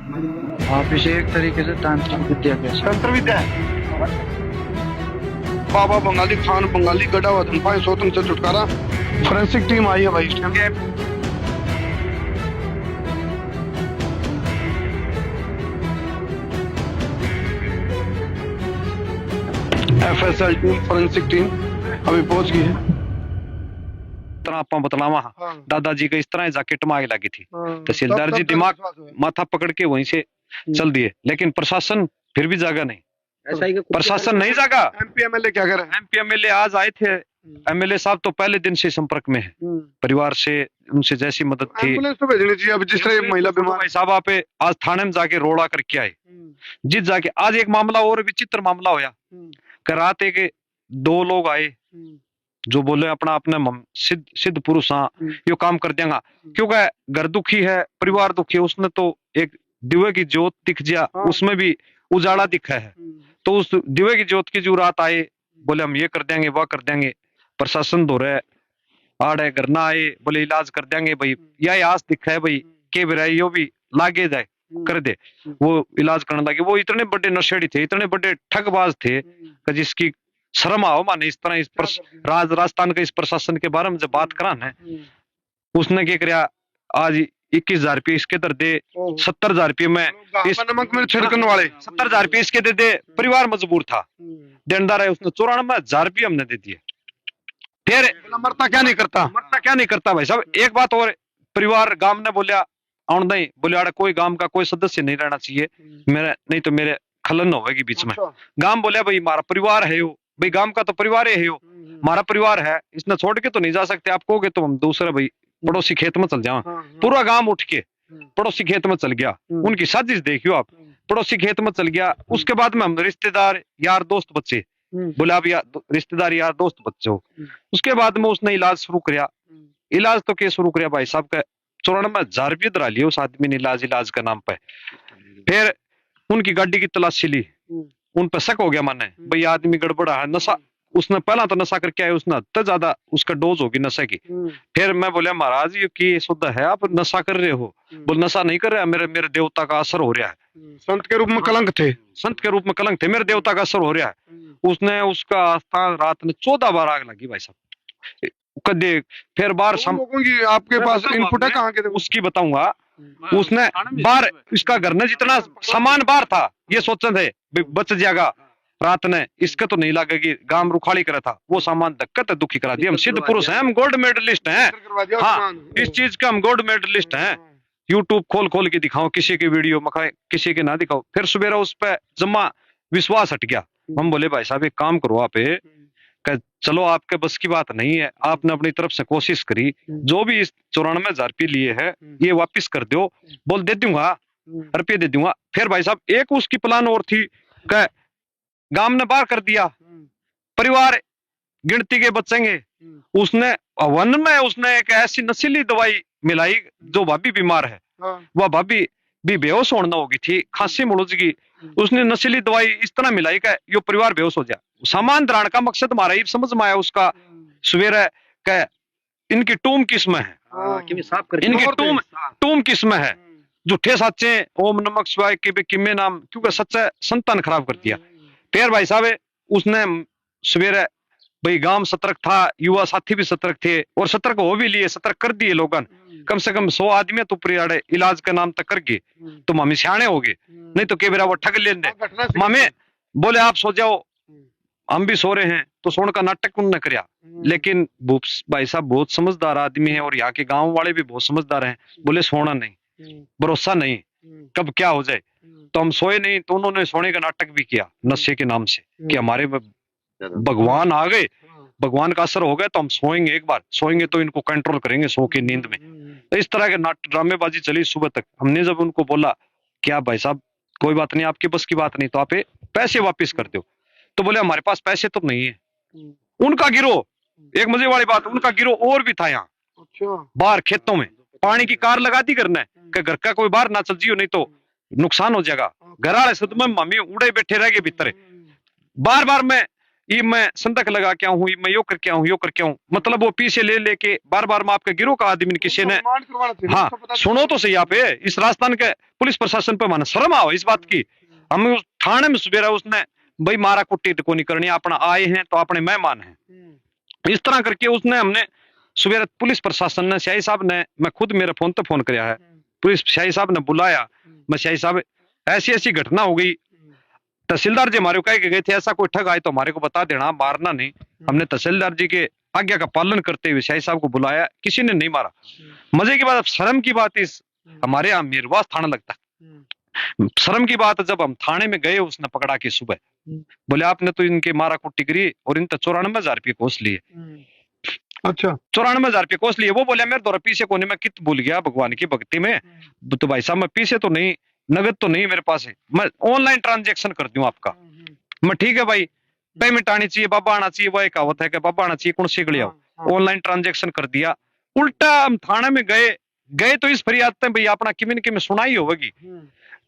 आप इसे एक तरीके से तांत्रिक विद्या कह सकते तंत्र विद्या है। बाबा बंगाली खान बंगाली गढ़ा हुआ धनपाई सोतन से छुटकारा। फोरेंसिक टीम आई है भाई इस time. FSL team forensic team अभी पहुंच गई है। तरह आप बतलावा हाँ। दादाजी का इस तरह जैकेट में आग लगी थी। हाँ, तहसीलदार तब जी तक दिमाग विश्वास हुआ है। माथा पकड़ के वहीं से चल दिए, लेकिन प्रशासन फिर भी जागा नहीं। ऐसा ही प्रशासन नहीं जागा। MP MLA क्या करे? MP MLA आज आए थे। MLA साहब तो पहले दिन से संपर्क में है परिवार से, उनसे जैसी मदद थी। एम्बुलेंस तो भेजनी चाहिए। अब जिस तरह एक महिला बीमार। भाई साहब आप आज थाने में जाके रोड़ा करके आए। जिस जाके आज एक मामला और विचित्र मामला होया कि रात एक दो लोग आए जो बोले अपना अपने सिद्ध पुरुष हाँ यो काम कर देगा, क्योंकि घर दुखी है, परिवार दुखी है। उसने तो एक दिवे की जोत दिख जा, उसमें भी उजाला दिखा है। तो उस दिवे की जोत की जो रात आए, बोले हम ये कर देंगे वह कर देंगे। प्रशासन दो रहे आड़े घर ना आए, बोले इलाज कर देंगे भाई, यह आस दिखा है भाई के बिराई यो भी लागे जाए कर दे। वो इलाज करने लगे। वो इतने बड़े नशेड़ी थे, इतने बड़े ठगबाज थे कि जिसकी शर्म आओ माने इस तरह इस राजस्थान के इस प्रशासन के बारे में जब बात करा है, उसने क्या कराया आज 21,000 रुपये इसके दर दे, 70,000 रुपये में नमक में छिड़कने वाले 70,000 रुपये इसके दे दे। परिवार मजबूर था, देनदार है, उसने 94,000 रुपये हमने दे दिए। फिर मरता क्या नहीं करता। मरता क्या नहीं करता भाई साहब। एक बात और, परिवार गांव ने बोलिया आउन नहीं, बोले आड़ा कोई गांव का कोई सदस्य नहीं रहना चाहिए मेरे, नहीं तो मेरे खलन होगी बीच में। गांव बोलिया भाई हमारा परिवार है यो, भाई गांव का तो परिवार है यो, हमारा परिवार है, इसने छोड़ के तो नहीं जा सकते। आप कहोगे तो हम दूसरे भाई पड़ोसी खेत में चल जाओ। पूरा गांव उठ के पड़ोसी खेत में चल गया। उनकी साजिश देखियो आप, पड़ोसी खेत में चल गया। उसके बाद में हम रिश्तेदार यार दोस्त बच्चे बोला अब रिश्तेदार यार दोस्त बच्चे हो। उसके बाद में उसने इलाज शुरू किया। इलाज तो क्या शुरू किया भाई साहब का 94,000 रुपये दरा लिए उस आदमी ने इलाज के नाम पे। फिर उनकी गाड़ी की तलाशी ली, उन पर शक हो गया माने भाई आदमी गड़बड़ा है, नशा उसने पहला तो नशा करके आया, उसने तो ज्यादा उसका डोज होगी नशे की। फिर मैं बोला महाराज ये की शुद्ध है, आप नशा कर रहे हो? बोल नशा नहीं कर रहा, मेरे देवता का असर हो रहा है। संत के रूप में कलंक थे, संत के रूप में कलंक थे, मेरे देवता का असर हो रहा है। उसने उसका आस्थान रात में 14 बार आग लगी भाई साहब कदे। फिर बार लोगों की आपके पास इनपुट है कहाँ के? उसकी बताऊंगा। उसने बार इसका घर में जितना सामान बार था ये सोचे थे बच जाएगा रात ने, इसका तो नहीं लगेगी, गांव रुखाड़ी करा था, वो सामान धक्कत दुखी करा दिया। हम सिद्ध पुरुष हैं, हम गोल्ड मेडलिस्ट हैं। हाँ इस चीज का हम गोल्ड मेडलिस्ट हैं। यूट्यूब खोल खोल के दिखाओ, किसी की वीडियो मखाए किसी के ना दिखाओ। फिर सवेरा उस पर जमा विश्वास हट गया। हम बोले भाई साहब एक काम करो आप, चलो आपके बस की बात नहीं है, आपने अपनी तरफ से कोशिश करी, जो भी इस 94,000 रुपये लिए है ये वापिस कर दो। बोल दे दूंगा, रुपये दे दूंगा। फिर भाई साहब एक उसकी प्लान और थी कि गांव ने बाहर कर दिया, परिवार गिनती के बचेंगे। उसने वन में उसने एक ऐसी नशीली दवाई मिलाई जो भाभी बीमार है, वह भाभी भी बेहोश होना होगी थी, खांसी मुड़गी। उसने नशीली दवाई इस तरह मिलाई कि यो परिवार बेहोश हो जाए। सामान दरान का मकसद हमारा ये समझ में आया उसका सवेरे के इनकी टूम किस्म है, इनकी टूम किस्म है, झूठे सच्चे ओम नमक शिवाय के किमे नाम, क्योंकि सच्चा संतान खराब कर दिया। फिर भाई साहब उसने सवेरे भाई गांव सतर्क था, युवा साथी भी सतर्क थे और सतर्क हो भी लिए, सतर्क कर दिए लोगों। कम से कम 100 आदमी तो परियाड़े इलाज के नाम तक कर गए, तो मामी सियाने हो गए, नहीं तो के बेरा वो ठग लेंगे। मामे बोले आप सो जाओ, हम भी सो रहे हैं, तो सोने का नाटक उन्होंने कराया। लेकिन भाई साहब बहुत समझदार आदमी है और यहाँ के गांव वाले भी बहुत समझदार हैं। बोले सोना नहीं, भरोसा नहीं, कब क्या हो जाए। तो हम सोए नहीं, तो उन्होंने सोने का नाटक भी किया नशे के नाम से कि हमारे भगवान आ गए, भगवान का असर हो गया, तो हम सोएंगे, एक बार सोएंगे तो इनको कंट्रोल करेंगे सो के नींद में। तो इस तरह के ड्रामेबाजी चली सुबह तक। हमने जब उनको बोला क्या भाई साहब कोई बात नहीं, आपकी बस की बात नहीं, तो आप पैसे वापिस कर दो। तो बोले हमारे पास पैसे तो नहीं है। उनका गिरोह, एक मजे वाली बात, उनका गिरोह और भी था यहाँ बाहर खेतों में, पानी की कार लगा दी करना कि घर का कोई बाहर ना चल जियो, नहीं तो नुकसान हो जाएगा। घर वाले सद में मम्मी उड़े बैठे रह गए भीतर। बार बार मैं ये मैं संदक लगा क्या हूँ, मैं यो कर क्या हूँ, यो कर क्या हूँ, मतलब वो पीछे ले लेके बार बार मैं आपके गिरोह का आदमी किसी ने। रिमांड करवाना चाहिए, हाँ उसको पता सुनो तो सही, आप इस राजस्थान के पुलिस प्रशासन पे माना शर्म आओ इस बात की। हम उस थाने में सुबेरा उसने भाई मारा कुट्टी तो को नहीं करनी, अपना आए हैं तो अपने मेहमान हैं, इस तरह करके उसने हमने सुबेरा पुलिस प्रशासन ने शाही साहब ने, मैं खुद मेरे फोन पे फोन किया है, पुलिस शाही साहब ने बुलाया, मैं शाही साहब ऐसी ऐसी घटना हो गई, तहसीलदार जी हमारे को कह के गए थे ऐसा कोई ठग आए तो हमारे को बता देना, मारना नहीं। हमने तहसीलदार जी के आज्ञा का पालन करते हुए शाही साहब को बुलाया, किसी ने नहीं मारा। मजे की बात, अब शर्म की बात, इस हमारे यहाँ मेरवास थाना लगता है, शर्म की बात जब हम थाने में गए उसने पकड़ा के सुबह बोले आपने तो इनके मारा कुट्टी करी और इन 94,000 रुपये कोस लिए। अच्छा 94,000 रुपये कोस लिए। वो बोले मेरे द्वारा पीछे कोने में कित भूल गया भगवान की भक्ति में, तो भाई साहब मैं पीछे तो नहीं, नगद तो नहीं मेरे पास है, मैं ऑनलाइन ट्रांजेक्शन कर दूं आपका। मैं ठीक है भाई, पेमेंट आनी चाहिए, बाबा आना चाहिए, वो एक कहावत है कि बाबा आना चाहिए कौन सीख लिया। ऑनलाइन ट्रांजेक्शन कर दिया। उल्टा हम थाने में गए तो इस फरियाद पे भाई अपना किमिन किमिन सुनाई होगी,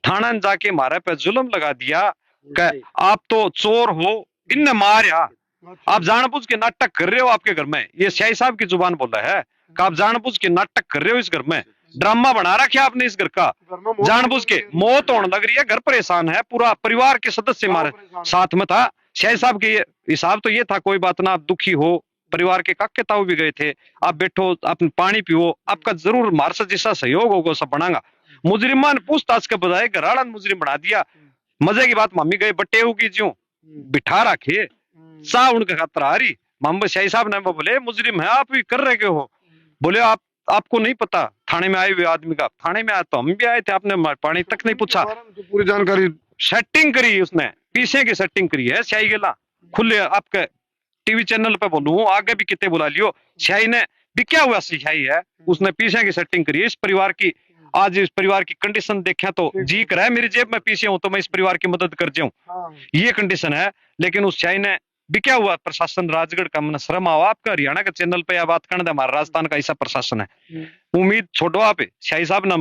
थाना ने जाके हमारे पे जुल्म लगा दिया कि आप तो चोर हो, इनने मारा, आप जानबूझ के नाटक कर रहे हो आपके घर में। ये शाही साहब की जुबान बोल रहा है कि आप जानबूझ के नाटक कर रहे हो इस घर में, ड्रामा बना रखा आपने इस घर का, जानबूझ के मौत होने लग रही है, घर परेशान है, पूरा परिवार के सदस्य हमारे साथ में था। शाही साहब के हिसाब तो ये था कोई बात ना, आप दुखी हो, परिवार के काके ताऊ भी गए थे, आप बैठो, आप पानी पियो, आपका जरूर हमारे से जैसा सहयोग होगा सब बनागा। मुजरिमा ने पूछताछ के बजाय घराड़ा मुजरिम बना दिया। मजे की बात, मम्मी गए बटेऊ की ज्यों बिठा रखे, सा उनके खातर आ रही, मोहम्मद शाही साहब ने बोले मुजरिम है आप, भी कर रहे के हो, बोले आपको नहीं पता थाने में आए हुए आदमी का, थाने में आया तो हम भी आए थे, आपने पानी तक नहीं पूछा। पूरी जानकारी सेटिंग करी उसने, पीछे की सेटिंग करी है शाही गेला खुले, आपके टीवी चैनल पे बोलूं, आगे भी कितने बुला लियो, शाही ने भी क्या हुआ शाही है, उसने पीछे की सेटिंग करी है इस परिवार की। आज इस परिवार की कंडीशन देखा तो जी कर है मेरी जेब में पीछे हूं तो मैं इस परिवार की मदद कर जाऊं, ये कंडीशन है। लेकिन उस शाही ने भी क्या हुआ, प्रशासन राजगढ़ का, मन शर्म आओ, आपका हरियाणा के चैनल पे यह बात करना, हमारा राजस्थान का ऐसा प्रशासन है। उम्मीद छोड़ो आप शाही साहब ने